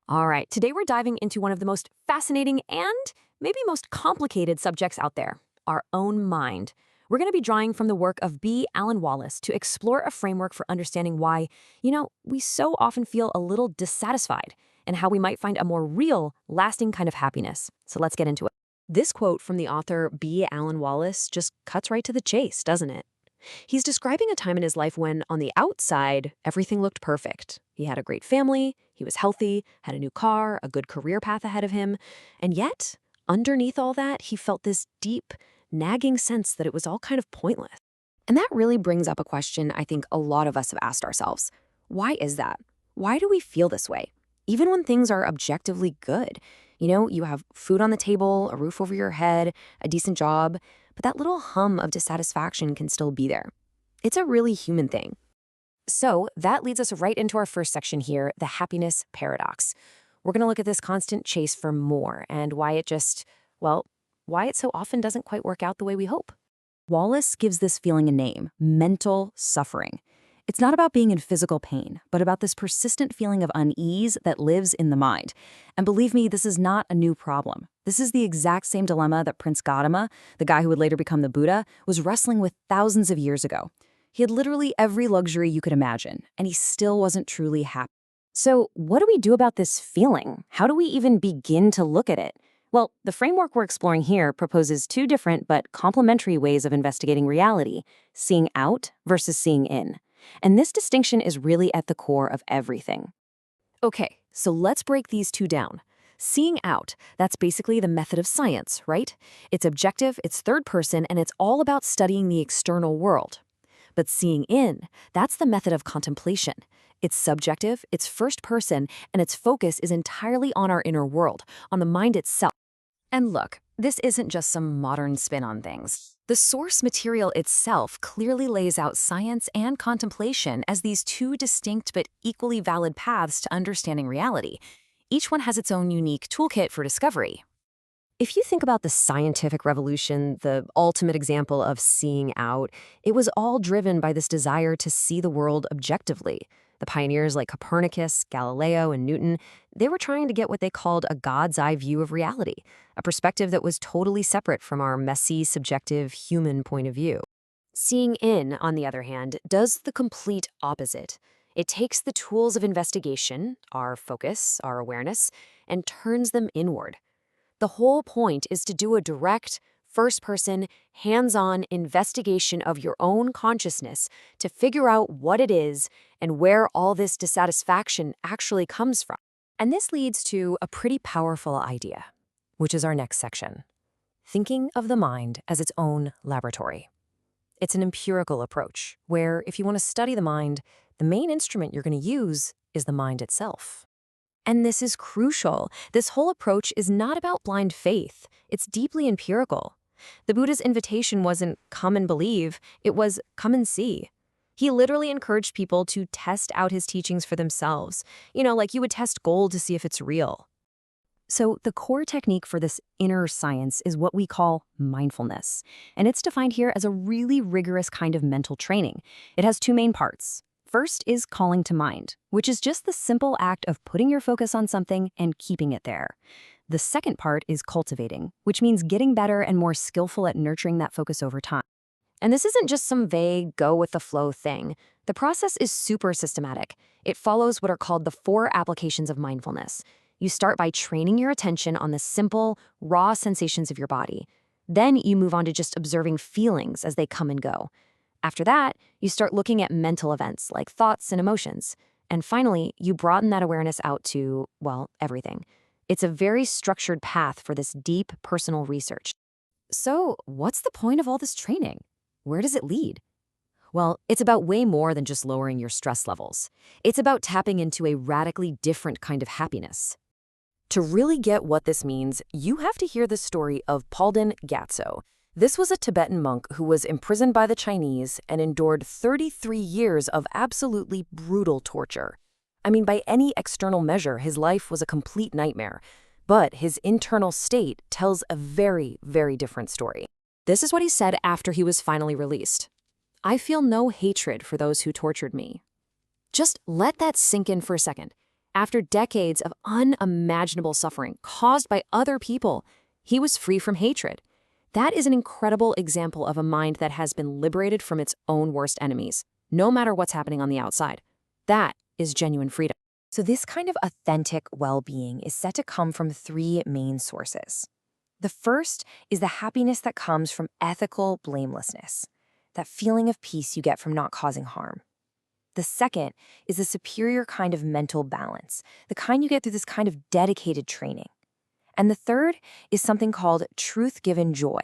All right, today we're diving into one of the most fascinating and maybe most complicated subjects out there, our own mind. We're going to be drawing from the work of B. Alan Wallace to explore a framework for understanding why, we so often feel a little dissatisfied and how we might find a more real, lasting kind of happiness. So let's get into it. This quote from the author B. Alan Wallace just cuts right to the chase, doesn't it? He's describing a time in his life when, on the outside, everything looked perfect. He had a great family, he was healthy, had a new car, a good career path ahead of him. And yet, underneath all that, he felt this deep, nagging sense that it was all kind of pointless. And that really brings up a question I think a lot of us have asked ourselves. Why is that? Why do we feel this way? Even when things are objectively good. You have food on the table, a roof over your head, a decent job, but that little hum of dissatisfaction can still be there. It's a really human thing. So that leads us right into our first section here, the happiness paradox. We're going to look at this constant chase for more and why it so often doesn't quite work out the way we hope. Wallace gives this feeling a name, mental suffering. It's not about being in physical pain, but about this persistent feeling of unease that lives in the mind. And believe me, this is not a new problem. This is the exact same dilemma that Prince Gautama, the guy who would later become the Buddha, was wrestling with thousands of years ago. He had literally every luxury you could imagine, and he still wasn't truly happy. So what do we do about this feeling? How do we even begin to look at it? Well, the framework we're exploring here proposes two different but complementary ways of investigating reality, seeing out versus seeing in. And this distinction is really at the core of everything. Okay, so let's break these two down. Seeing out, that's basically the method of science, right? It's objective, it's third person, and it's all about studying the external world. But seeing in, that's the method of contemplation. It's subjective, it's first person, and its focus is entirely on our inner world, on the mind itself. And look, this isn't just some modern spin on things. The source material itself clearly lays out science and contemplation as these two distinct but equally valid paths to understanding reality. Each one has its own unique toolkit for discovery. If you think about the scientific revolution, the ultimate example of seeing out, it was all driven by this desire to see the world objectively. The pioneers like Copernicus, Galileo, and Newton, they were trying to get what they called a God's eye view of reality, a perspective that was totally separate from our messy, subjective, human point of view. Seeing in, on the other hand, does the complete opposite. It takes the tools of investigation, our focus, our awareness, and turns them inward. The whole point is to do a direct, first-person, hands-on investigation of your own consciousness to figure out what it is and where all this dissatisfaction actually comes from. And this leads to a pretty powerful idea, which is our next section. Thinking of the mind as its own laboratory. It's an empirical approach, where if you want to study the mind, the main instrument you're going to use is the mind itself. And this is crucial. This whole approach is not about blind faith. It's deeply empirical. The Buddha's invitation wasn't come and believe, it was come and see. He literally encouraged people to test out his teachings for themselves, like you would test gold to see if it's real. So the core technique for this inner science is what we call mindfulness, and it's defined here as a really rigorous kind of mental training. It has two main parts. First is calling to mind, which is just the simple act of putting your focus on something and keeping it there. The second part is cultivating, which means getting better and more skillful at nurturing that focus over time. And this isn't just some vague, go-with-the-flow thing. The process is super systematic. It follows what are called the 4 applications of mindfulness. You start by training your attention on the simple, raw sensations of your body. Then you move on to just observing feelings as they come and go. After that, you start looking at mental events like thoughts and emotions. And finally, you broaden that awareness out to, everything. It's a very structured path for this deep personal research. So, what's the point of all this training? Where does it lead? Well, it's about way more than just lowering your stress levels. It's about tapping into a radically different kind of happiness. To really get what this means, you have to hear the story of Palden Gyatso. This was a Tibetan monk who was imprisoned by the Chinese and endured 33 years of absolutely brutal torture. I mean, by any external measure, his life was a complete nightmare. But his internal state tells a very, very different story. This is what he said after he was finally released. "I feel no hatred for those who tortured me." Just let that sink in for a second. After decades of unimaginable suffering caused by other people, he was free from hatred. That is an incredible example of a mind that has been liberated from its own worst enemies, no matter what's happening on the outside. That is genuine freedom. So this kind of authentic well-being is said to come from three main sources. The first is the happiness that comes from ethical blamelessness, that feeling of peace you get from not causing harm. The second is the superior kind of mental balance, the kind you get through this kind of dedicated training. And the third is something called truth-given joy,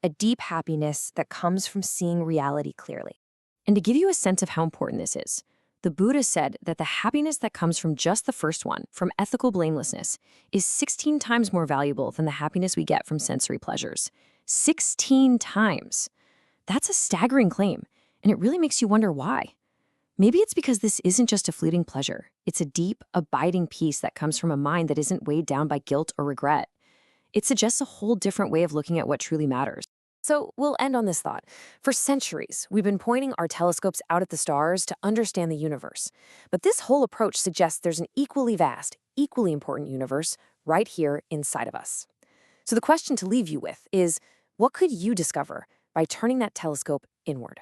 a deep happiness that comes from seeing reality clearly. And to give you a sense of how important this is, the Buddha said that the happiness that comes from just the first one, from ethical blamelessness, is 16 times more valuable than the happiness we get from sensory pleasures. 16 times! That's a staggering claim, and it really makes you wonder why. Maybe it's because this isn't just a fleeting pleasure. It's a deep, abiding peace that comes from a mind that isn't weighed down by guilt or regret. It suggests a whole different way of looking at what truly matters. So we'll end on this thought. For centuries, we've been pointing our telescopes out at the stars to understand the universe. But this whole approach suggests there's an equally vast, equally important universe right here inside of us. So the question to leave you with is, what could you discover by turning that telescope inward?